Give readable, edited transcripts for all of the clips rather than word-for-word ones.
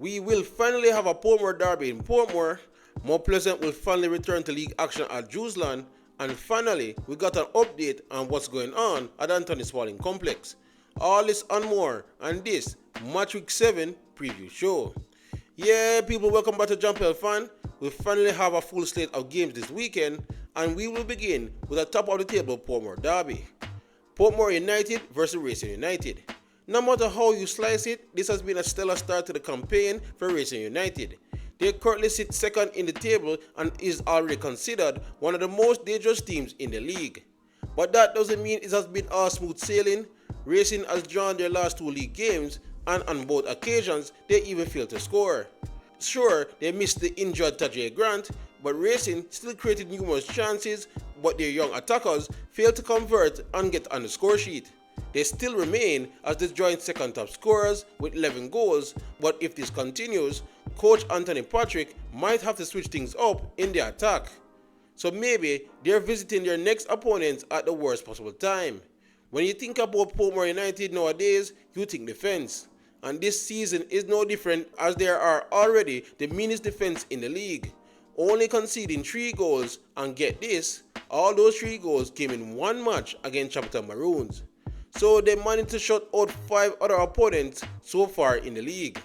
We will finally have a Portmore Derby in Portmore. More Pleasant will finally return to league action at Jerusalem. And finally, we got an update on what's going on at Anthony Spaulding Complex. All this and more on this Matchweek 7 preview show. Yeah, people, welcome back to Jamaica Fan. We finally have a full slate of games this weekend, and we will begin with a top of the table Portmore Derby. Portmore United versus Racing United. No matter how you slice it, this has been a stellar start to the campaign for Racing United. They currently sit second in the table and is already considered one of the most dangerous teams in the league. But that doesn't mean it has been all smooth sailing. Racing has drawn their last two league games, and on both occasions they even failed to score. Sure, they missed the injured Tajay Grant, but Racing still created numerous chances, but their young attackers failed to convert and get on the score sheet. They still remain as the joint second top scorers with 11 goals, but if this continues, coach Anthony Patrick might have to switch things up in the attack. So maybe they're visiting their next opponents at the worst possible time. When you think about Portmore United nowadays, you think defense. And this season is no different, as there are already the meanest defense in the league, only conceding 3 goals, and get this, all those 3 goals came in one match against Capital Maroons. So they managed to shut out 5 other opponents so far in the league.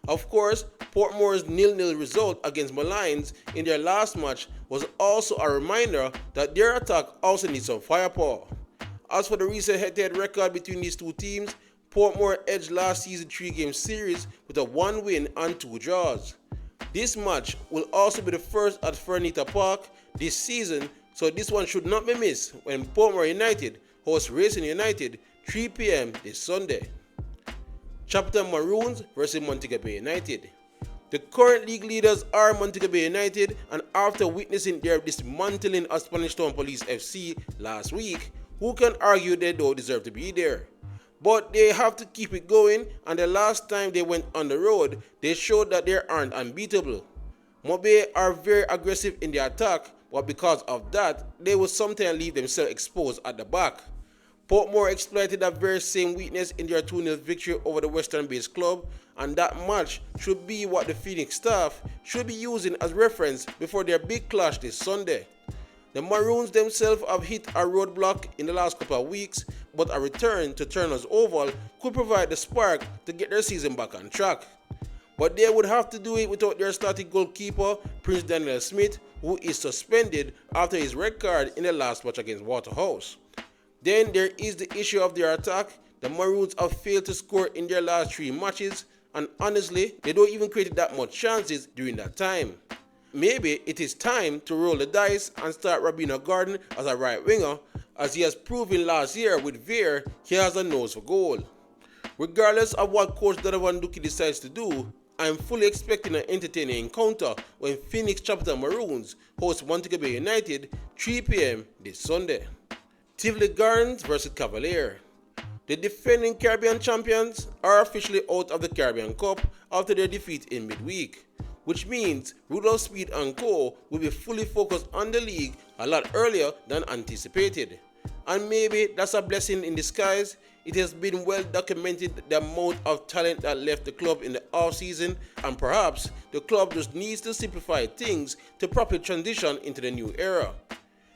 Of course, Portmore's 0-0 result against Molynes in their last match was also a reminder that their attack also needs some firepower. As for the recent head-to-head record between these two teams, Portmore edged last season's 3-game series with a 1 win and 2 draws. This match will also be the first at Fernita Park this season, so this one should not be missed when Portmore United hosts Racing United 3 p.m. this Sunday. Chapter Maroons versus Montego Bay United. The current league leaders are Montego Bay United, and after witnessing their dismantling of Spanish Town Police FC last week, who can argue they don't deserve to be there? But they have to keep it going, and the last time they went on the road, they showed that they aren't unbeatable. Mobe are very aggressive in their attack, but because of that, they will sometimes leave themselves exposed at the back. Portmore exploited that very same weakness in their 2-0 victory over the Western-based club, and that match should be what the Phoenix staff should be using as reference before their big clash this Sunday. The Maroons themselves have hit a roadblock in the last couple of weeks, but a return to Turner's Oval could provide the spark to get their season back on track. But they would have to do it without their starting goalkeeper, Prince Daniel Smith, who is suspended after his red card in the last match against Waterhouse. Then there is the issue of their attack. The Maroons have failed to score in their last 3 matches, and honestly, they don't even create that much chances during that time. Maybe it is time to roll the dice and start Robino Gordon as a right winger, as he has proven last year with Veer he has a nose for goal. Regardless of what coach Donovan Duki decides to do, I am fully expecting an entertaining encounter when Phoenix Capital Maroons host Montego Bay United 3 p.m. this Sunday. Tivoli Gardens versus Cavalier. The defending Caribbean champions are officially out of the Caribbean Cup after their defeat in midweek, which means Rudolph Speed and Co. will be fully focused on the league a lot earlier than anticipated. And maybe that's a blessing in disguise. It has been well documented the amount of talent that left the club in the off-season, and perhaps the club just needs to simplify things to properly transition into the new era.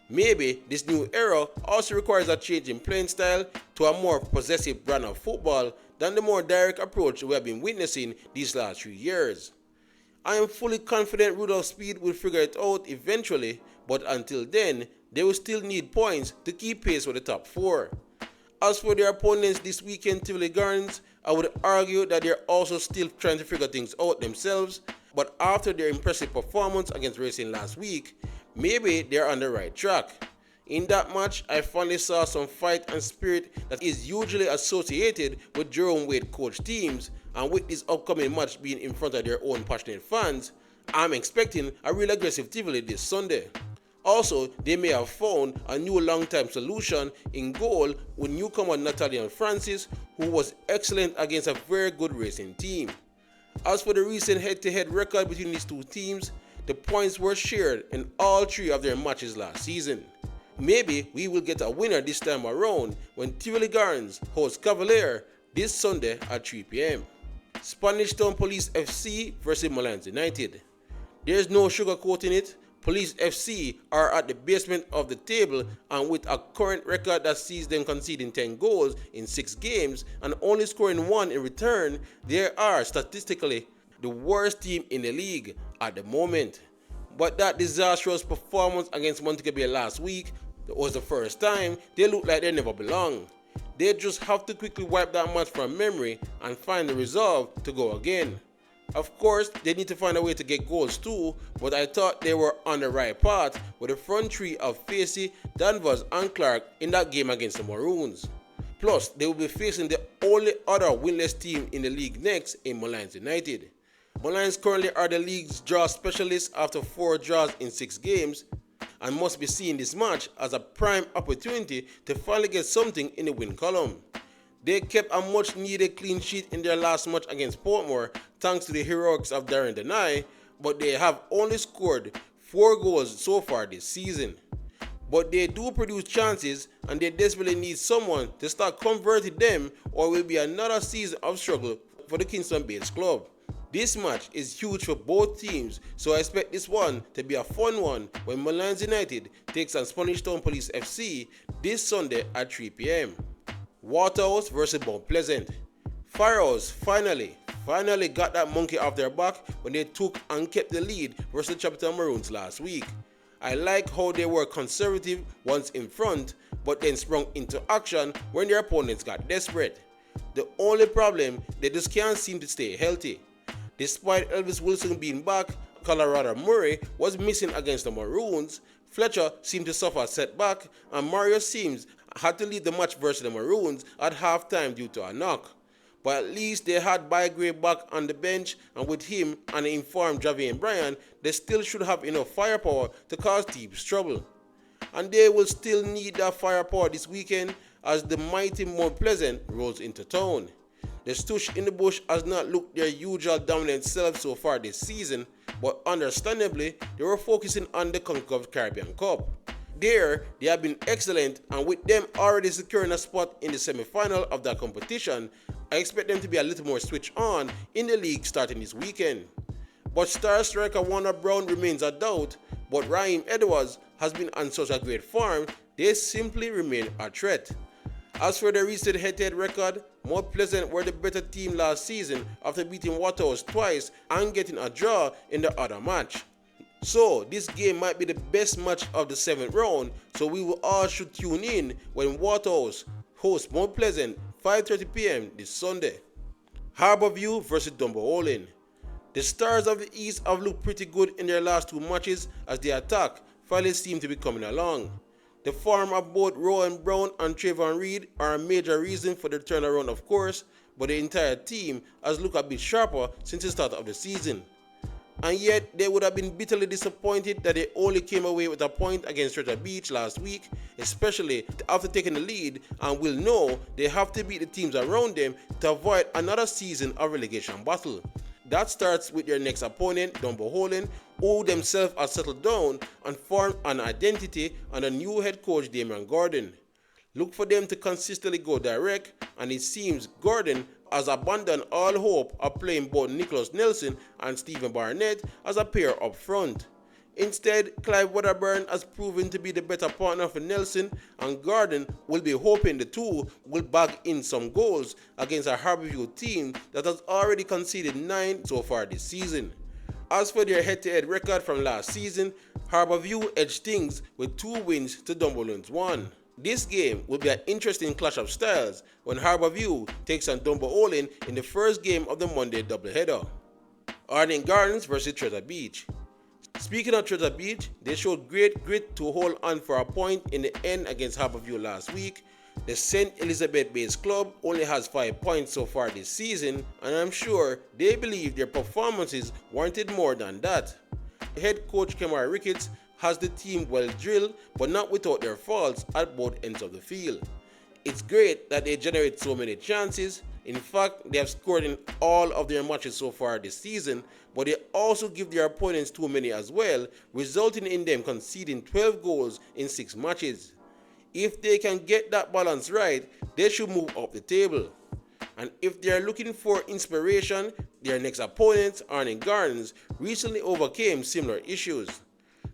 Maybe this new era also requires a change in playing style to a more possessive brand of football than the more direct approach we have been witnessing these last 3 years. I am fully confident Rudolph Speed will figure it out eventually, but until then, they will still need points to keep pace with the top 4. As for their opponents this weekend, Tivoli Gardens, I would argue that they're also still trying to figure things out themselves, but after their impressive performance against Racing last week, maybe they're on the right track. In that match, I finally saw some fight and spirit that is usually associated with Jerome Wade coach teams, and with this upcoming match being in front of their own passionate fans, I'm expecting a real aggressive Tivoli this Sunday. Also, they may have found a new long-time solution in goal with newcomer Natalian Francis, who was excellent against a very good Racing team. As for the recent head-to-head record between these two teams, the points were shared in all 3 of their matches last season. Maybe we will get a winner this time around when Tivoli Gardens hosts Cavalier this Sunday at 3 p.m. Spanish Town Police FC versus Molynes United. There's no sugarcoating it. Police FC are at the basement of the table, and with a current record that sees them conceding 10 goals in 6 games and only scoring 1 in return, they are statistically the worst team in the league at the moment. But that disastrous performance against Montego Bay last week was the first time they looked like they never belonged. They just have to quickly wipe that match from memory and find the resolve to go again. Of course, they need to find a way to get goals too, but I thought they were on the right path with the front three of Facey, Danvers and Clark in that game against the Maroons. Plus, they will be facing the only other winless team in the league next in Molynes United. Molynes currently are the league's draw specialists after 4 draws in 6 games and must be seeing this match as a prime opportunity to finally get something in the win column. They kept a much needed clean sheet in their last match against Portmore thanks to the heroics of Darren Denai, but they have only scored 4 goals so far this season. But they do produce chances and they desperately need someone to start converting them, or it will be another season of struggle for the Kingston-based club. This match is huge for both teams, so I expect this one to be a fun one when Molynes United takes on Spanish Town Police FC this Sunday at 3 p.m. Waterhouse versus Mount Pleasant. Firehouse finally got that monkey off their back when they took and kept the lead versus the Chapital Maroons last week. I like how they were conservative once in front, but then sprung into action when their opponents got desperate. The only problem, they just can't seem to stay healthy. Despite Elvis Wilson being back, Colorado Murray was missing against the Maroons, Fletcher seemed to suffer a setback, and Mario Sims had to leave the match versus the Maroons at halftime due to a knock. But at least they had Bygrave back on the bench, and with him and the informed Javier Bryan, they still should have enough firepower to cause teams trouble. And they will still need that firepower this weekend as the mighty Mount Pleasant rolls into town. The Stoosh in the Bush has not looked their usual dominant self so far this season, but understandably, they were focusing on the Concacaf Caribbean Cup. There, they have been excellent, and with them already securing a spot in the semi-final of that competition, I expect them to be a little more switched on in the league starting this weekend. But star striker Warner Brown remains a doubt, but Raheem Edwards has been on such a great form, they simply remain a threat. As for the recent head-to-head record, Mount Pleasant were the better team last season after beating Waterhouse twice and getting a draw in the other match. So this game might be the best match of the 7th round, so we will all should tune in when Waterhouse hosts Mount Pleasant 5:30 p.m. this Sunday. Harbour versus Dunbeholden. The Stars of the East have looked pretty good in their last 2 matches as the attack finally seem to be coming along. The form of both Rowan Brown and Trayvon Reed are a major reason for the turnaround, of course, but the entire team has looked a bit sharper since the start of the season. And yet, they would have been bitterly disappointed that they only came away with a point against Treasure Beach last week, especially after taking the lead, and will know they have to beat the teams around them to avoid another season of relegation battle. That starts with their next opponent, Dunbeholden, who themselves are settled down and formed an identity under new head coach Damian Gordon. Look for them to consistently go direct, and it seems Gordon has abandoned all hope of playing both Nicholas Nelson and Stephen Barnett as a pair up front. Instead, Clive Wedderburn has proven to be the better partner for Nelson, and Gordon will be hoping the two will bag in some goals against a Harbour team that has already conceded 9 so far this season. As for their head-to-head record from last season, Harbour edged things with 2 wins to Dunbeholden's 1. This game will be an interesting clash of styles when Harbour takes on Dunbeholden in the first game of the Monday doubleheader. Arnett Gardens versus Treasure Beach. Speaking of Treasure Beach, they showed great grit to hold on for a point in the end against Harbour last week. The St. Elizabeth-based club only has 5 points so far this season, and I'm sure they believe their performances warranted more than that. Head coach Kemar Ricketts has the team well drilled, but not without their faults at both ends of the field. It's great that they generate so many chances. In fact, they have scored in all of their matches so far this season, but they also give their opponents too many as well, resulting in them conceding 12 goals in 6 matches. If they can get that balance right, they should move up the table. And if they are looking for inspiration, their next opponents, Arnett Gardens, recently overcame similar issues.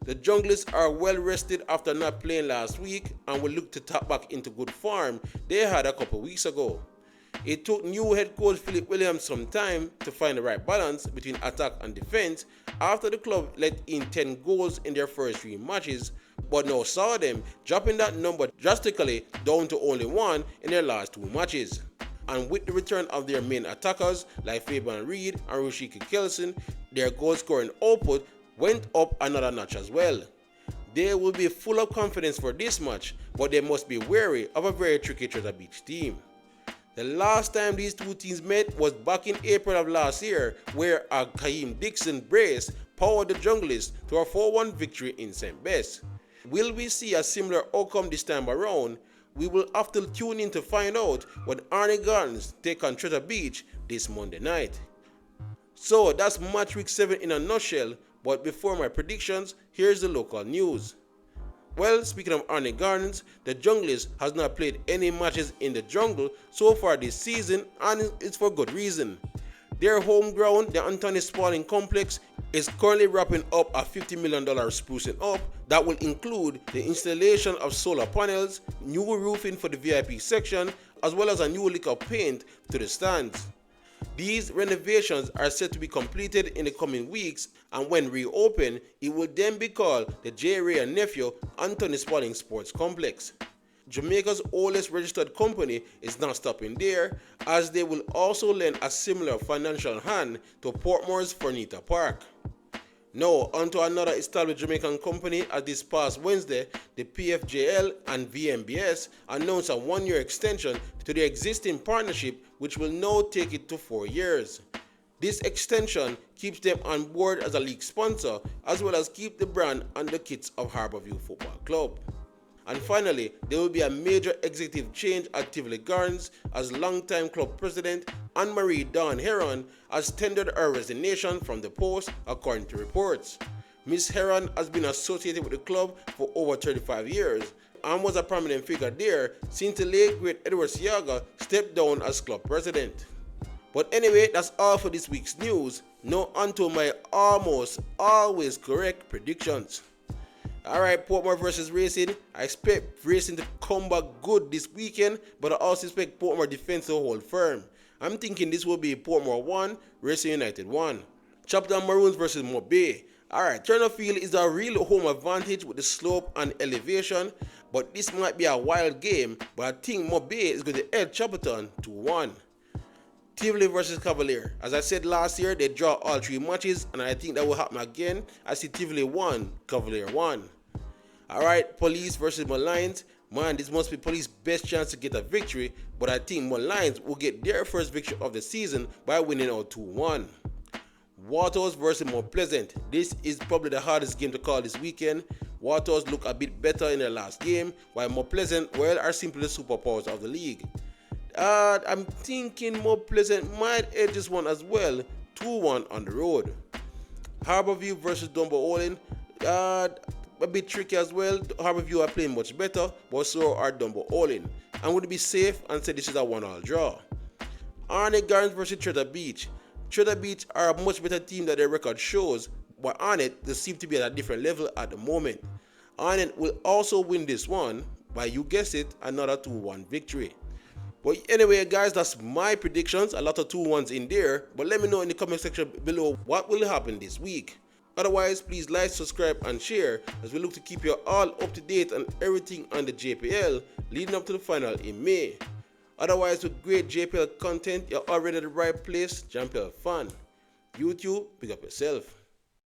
The Junglers are well rested after not playing last week and will look to tap back into good form they had a couple weeks ago. It took new head coach Philip Williams some time to find the right balance between attack and defense after the club let in 10 goals in their first 3 matches, but now saw them dropping that number drastically down to only 1 in their last 2 matches. And with the return of their main attackers like Fabian Reed and Rushika Kelson, their goal scoring output went up another notch as well. They will be full of confidence for this match, but they must be wary of a very tricky Treasure Beach team. The last time these two teams met was back in April of last year, where a Kaheem Dixon brace powered the Junglers to a 4-1 victory in St. Bess. Will we see a similar outcome this time around? We will have to tune in to find out when Arnett Gardens take on Treasure Beach this Monday night. So that's match week 7 in a nutshell, but before my predictions, here's the local news. Well, speaking of Arnett Gardens, the Junglers has not played any matches in the jungle so far this season, and it's for good reason. Their home ground, the Anthony Spaulding complex, is currently wrapping up a $50 million sprucing up that will include the installation of solar panels, new roofing for the VIP section, as well as a new lick of paint to the stands. These renovations are set to be completed in the coming weeks, and when reopened, it will then be called the J. Ray and Nephew Anthony Spaulding Sports Complex. Jamaica's oldest registered company is not stopping there, as they will also lend a similar financial hand to Portmore's Furnita Park. Now, onto another established Jamaican company, as this past Wednesday, the PFJL and VMBS announced a 1-year extension to their existing partnership, which will now take it to 4 years. This extension keeps them on board as a league sponsor, as well as keep the brand and the kits of Harbour Football Club. And finally, there will be a major executive change at Tivoli Gardens, as longtime club president Anne-Marie Dawn Heron has tendered her resignation from the post, according to reports. Ms. Heron has been associated with the club for over 35 years and was a prominent figure there since the late great Edward Siaga stepped down as club president. But anyway, that's all for this week's news. Now onto my almost always correct predictions. Alright, Portmore versus Racing. I expect Racing to come back good this weekend, but I also expect Portmore defense to hold firm. I'm thinking this will be Portmore 1, Racing United 1. Chapter Maroons versus Montego Bay. Alright, Turner Field is a real home advantage with the slope and elevation, but this might be a wild game, but I think Montego Bay is going to edge Chapperton 2-1. Tivoli versus Cavalier. As I said last year, they draw all 3 matches, and I think that will happen again. I see Tivoli 1, Cavalier 1. Alright, Police versus Molynes. Man, this must be Police's best chance to get a victory, but I think Molynes will get their first victory of the season by winning out 2-1. Waterhouse versus Mount Pleasant. This is probably the hardest game to call this weekend. Waterhouse look a bit better in their last game, while Mount Pleasant, well, are simply the superpowers of the league. I'm thinking Mount Pleasant might edge this one as well, 2-1 on the road. Harbour versus Dunbeholden. A bit tricky as well. Harbour are playing much better, but so are Dunbeholden. I'm going to be safe and say this is a 1-1 draw. Arnett Gardens versus Treasure Beach. Treasure Beach are a much better team than their record shows, but Arnett, they seem to be at a different level at the moment. Arnett will also win this one by, you guessed it, another 2-1 victory. But anyway, guys, that's my predictions. A lot of 2-1s in there, but let me know in the comment section below what will happen this week. Otherwise, please like, subscribe and share as we look to keep you all up to date on everything on the JPL leading up to the final in May. Otherwise, with great JPL content, you're already at the right place. JPL fan. YouTube, pick up yourself.